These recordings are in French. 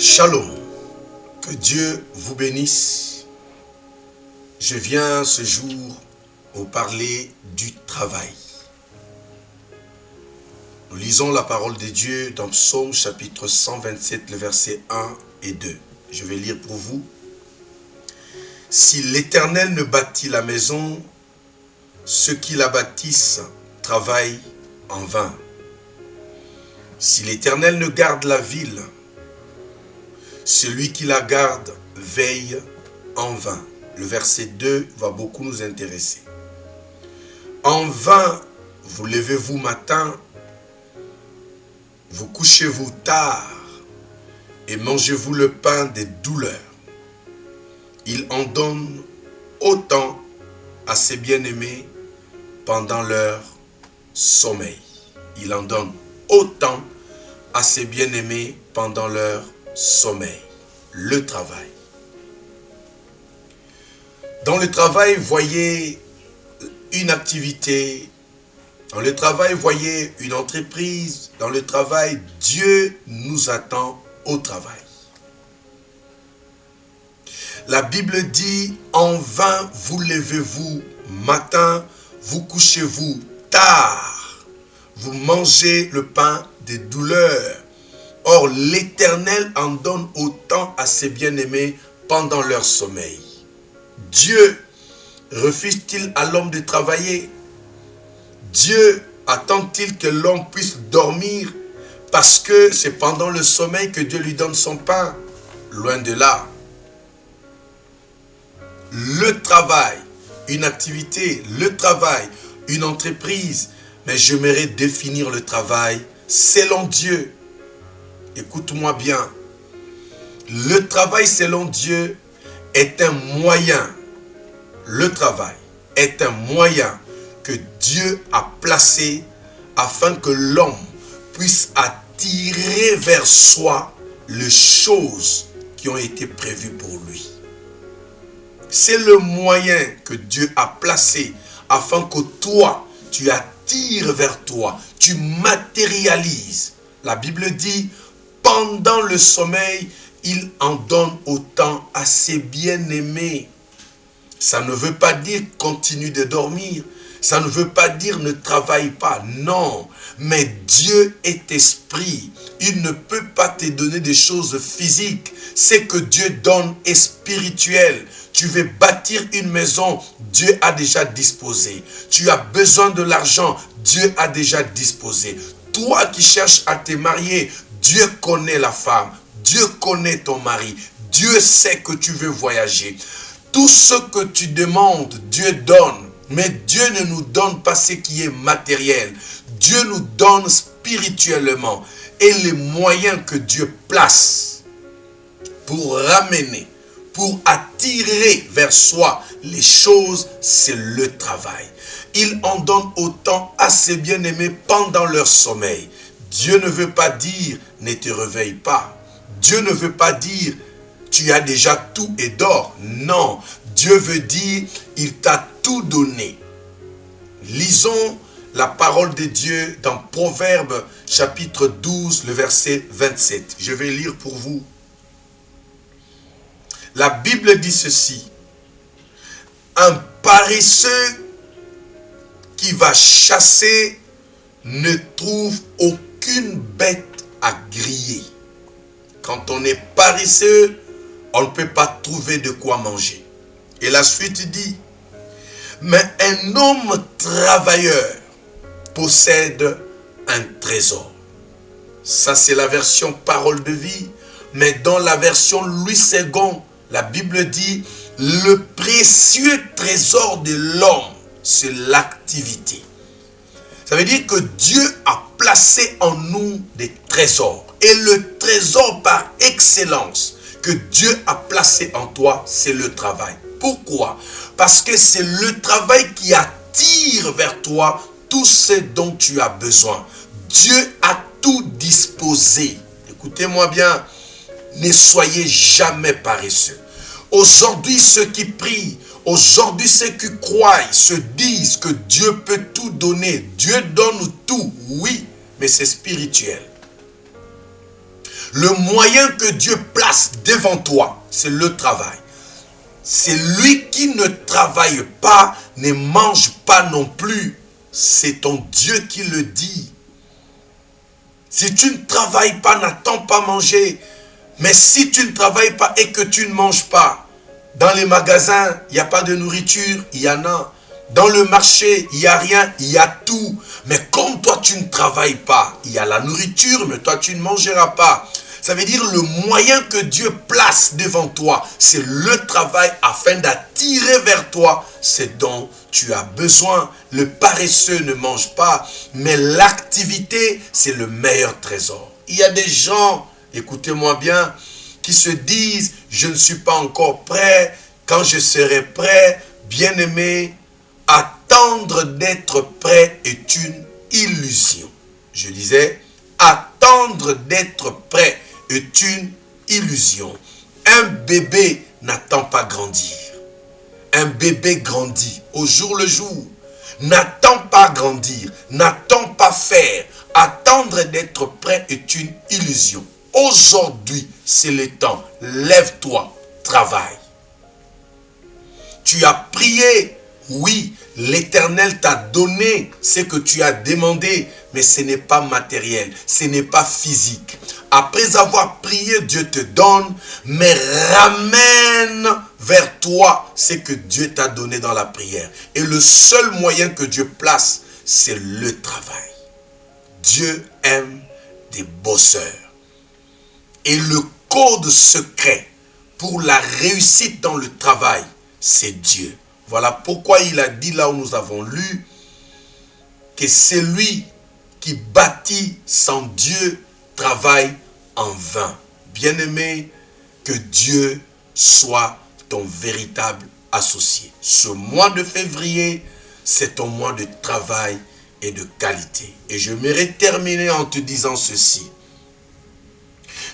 Shalom, que Dieu vous bénisse. Je viens ce jour vous parler du travail. Nous lisons la parole de Dieu dans Psaume chapitre 127, le verset 1 et 2. Je vais lire pour vous. Si l'Éternel ne bâtit la maison, ceux qui la bâtissent travaillent en vain. Si l'Éternel ne garde la ville, celui qui la garde veille en vain. Le verset 2 va beaucoup nous intéresser. En vain, vous levez-vous matin, vous couchez-vous tard et mangez-vous le pain des douleurs. Il en donne autant à ses bien-aimés pendant leur sommeil. Il en donne autant à ses bien-aimés pendant leur sommeil. Le travail. Dans le travail, voyez une activité. Dans le travail, voyez une entreprise. Dans le travail, Dieu nous attend au travail. La Bible dit, en vain vous levez-vous matin, vous couchez-vous tard, vous mangez le pain des douleurs. Or, l'Éternel en donne autant à ses bien-aimés pendant leur sommeil. Dieu refuse-t-il à l'homme de travailler? Dieu attend-il que l'homme puisse dormir parce que c'est pendant le sommeil que Dieu lui donne son pain? Loin de là. Le travail, une activité, le travail, une entreprise. Mais j'aimerais définir le travail selon Dieu. Écoute-moi bien. Le travail selon Dieu est un moyen. Le travail est un moyen que Dieu a placé afin que l'homme puisse attirer vers soi les choses qui ont été prévues pour lui. C'est le moyen que Dieu a placé afin que toi, tu attires vers toi, tu matérialises. La Bible dit, pendant le sommeil, il en donne autant à ses bien-aimés. Ça ne veut pas dire continue de dormir. Ça ne veut pas dire ne travaille pas. Non. Mais Dieu est esprit. Il ne peut pas te donner des choses physiques. Ce que Dieu donne est spirituel. Tu veux bâtir une maison, Dieu a déjà disposé. Tu as besoin de l'argent, Dieu a déjà disposé. Toi qui cherches à te marier, Dieu connaît la femme. Dieu connaît ton mari. Dieu sait que tu veux voyager. Tout ce que tu demandes, Dieu donne. Mais Dieu ne nous donne pas ce qui est matériel. Dieu nous donne spirituellement. Et les moyens que Dieu place pour ramener, pour attirer vers soi les choses, c'est le travail. Il en donne autant à ses bien-aimés pendant leur sommeil. Dieu ne veut pas dire ne te réveille pas. Dieu ne veut pas dire tu as déjà tout et dors. Non, Dieu veut dire il t'a tout donné. Lisons la parole de Dieu dans Proverbes chapitre 12, le verset 27. Je vais lire pour vous. La Bible dit ceci. Un paresseux qui va chasser ne trouve aucune bête à griller. Quand on est paresseux, on ne peut pas trouver de quoi manger. Et la suite dit, mais un homme travailleur possède un trésor. Ça c'est la version parole de vie. Mais dans la version Louis II, la Bible dit, le précieux trésor de l'homme, c'est l'activité. Ça veut dire que Dieu a placé en nous des trésors. Et le trésor par excellence que Dieu a placé en toi, c'est le travail. Pourquoi? Parce que c'est le travail qui attire vers toi tout ce dont tu as besoin. Dieu a tout disposé. Écoutez-moi bien, ne soyez jamais paresseux. Aujourd'hui, ceux qui prient, aujourd'hui, ceux qui croient, se disent que Dieu peut tout donner. Dieu donne tout, oui, mais c'est spirituel. Le moyen que Dieu place devant toi, c'est le travail. Celui qui ne travaille pas ne mange pas non plus. C'est ton Dieu qui le dit. Si tu ne travailles pas, n'attends pas manger. Mais si tu ne travailles pas et que tu ne manges pas, dans les magasins, il n'y a pas de nourriture, il y en a. Dans le marché, il n'y a rien, il y a tout. Mais comme toi, tu ne travailles pas, il y a la nourriture, mais toi, tu ne mangeras pas. Ça veut dire le moyen que Dieu place devant toi, c'est le travail afin d'attirer vers toi ce dont tu as besoin. Le paresseux ne mange pas, mais l'activité, c'est le meilleur trésor. Il y a des gens, écoutez-moi bien, qui se disent, je ne suis pas encore prêt, quand je serai prêt, bien-aimé, attendre d'être prêt est une illusion. Je disais, attendre d'être prêt est une illusion. Un bébé n'attend pas grandir. Un bébé grandit au jour le jour. N'attend pas grandir, n'attend pas faire. Attendre d'être prêt est une illusion. Aujourd'hui, c'est le temps. Lève-toi, travaille. Tu as prié, oui, l'Éternel t'a donné ce que tu as demandé, mais ce n'est pas matériel, ce n'est pas physique. Après avoir prié, Dieu te donne, mais ramène vers toi ce que Dieu t'a donné dans la prière. Et le seul moyen que Dieu place, c'est le travail. Dieu aime des bosseurs. Et le code secret pour la réussite dans le travail, c'est Dieu. Voilà pourquoi il a dit là où nous avons lu que celui qui bâtit sans Dieu travaille en vain. Bien-aimé, que Dieu soit ton véritable associé. Ce mois de février, c'est ton mois de travail et de qualité. Et je m'aimerais terminer en te disant ceci.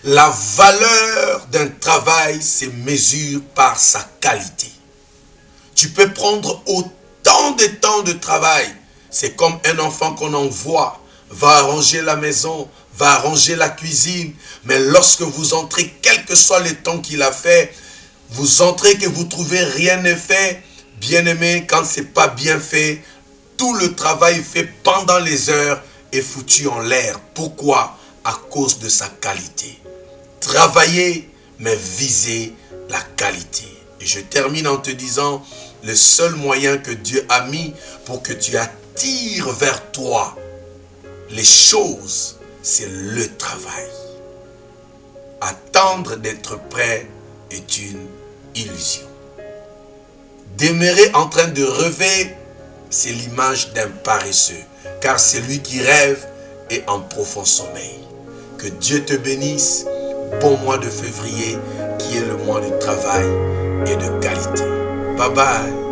La valeur d'un travail se mesure par sa qualité. Tu peux prendre autant de temps de travail. C'est comme un enfant qu'on envoie, va arranger la maison, va arranger la cuisine. Mais lorsque vous entrez, quel que soit le temps qu'il a fait, vous entrez que vous trouvez rien n'est fait. Bien aimé, quand ce n'est pas bien fait, tout le travail fait pendant les heures est foutu en l'air. Pourquoi? À cause de sa qualité. Travaillez, mais visez la qualité. Et je termine en te disant, le seul moyen que Dieu a mis pour que tu attires vers toi les choses, c'est le travail. Attendre d'être prêt est une illusion. Demeurer en train de rêver, c'est l'image d'un paresseux, car celui qui rêve est en profond sommeil. Que Dieu te bénisse. Bon mois de février qui est le mois du travail et de qualité. Bye bye.